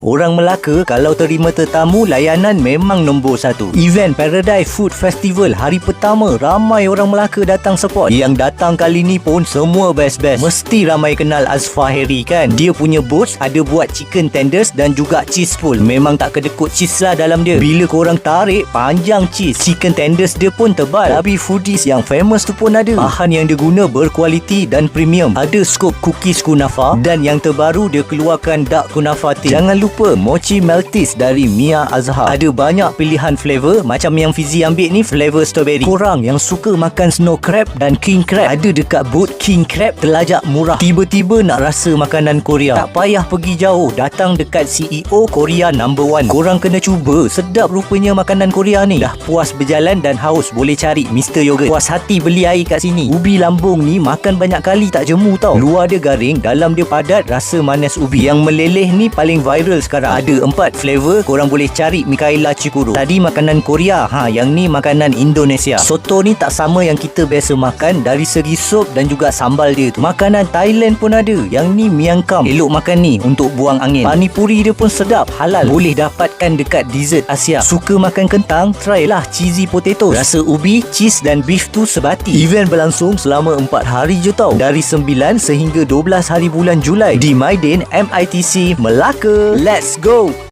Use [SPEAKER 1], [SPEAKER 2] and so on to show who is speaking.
[SPEAKER 1] Orang Melaka kalau terima tetamu, layanan memang nombor satu. Event Paradise Food Festival hari pertama, ramai orang Melaka datang support. Yang datang kali ni pun semua best-best. Mesti ramai kenal Azfar Harry kan? Dia punya boots ada buat chicken tenders dan juga cheese pull. Memang tak kedekut cheese lah dalam dia. Bila korang tarik, panjang cheese. Chicken tenders dia pun tebal. Tapi foodies yang famous tu pun ada. Bahan yang dia guna berkualiti dan premium. Ada scoop cookies kunafa dan yang terbaru dia keluarkan dark kunafa tin. Jangan lupa mochi meltis dari Mia Azhar. Ada banyak pilihan flavor. Macam yang Fizi ambil ni flavor strawberry. Korang yang suka makan snow crab dan king crab, ada dekat booth king crab terlajak murah. Tiba-tiba nak rasa makanan Korea, tak payah pergi jauh, datang dekat CEO Korea number 1. Korang kena cuba. Sedap rupanya makanan Korea ni. Dah puas berjalan dan haus, boleh cari Mr. Yogurt. Puas hati beli air kat sini. Ubi lambung ni makan banyak kali tak jemu tau. Luar dia garing, dalam dia padat, rasa manis ubi. Yang meleleh ni paling viral sekarang. Ada 4 flavor, korang boleh cari Mikaela Cikuru. Tadi makanan Korea, yang ni makanan Indonesia. Soto ni tak sama yang kita biasa makan, dari segi sup dan juga sambal dia tu. Makanan Thailand pun ada. Yang ni miang kam, elok makan ni untuk buang angin. Panipuri dia pun sedap, halal. Boleh dapatkan dekat dessert Asia. Suka makan kentang, try lah cheesy potatoes. Rasa ubi, cheese dan beef tu sebati. Event berlangsung selama 4 hari je tau. Dari 9 sehingga 12 hari bulan Julai di Maidin MITC Melaka. Let's go!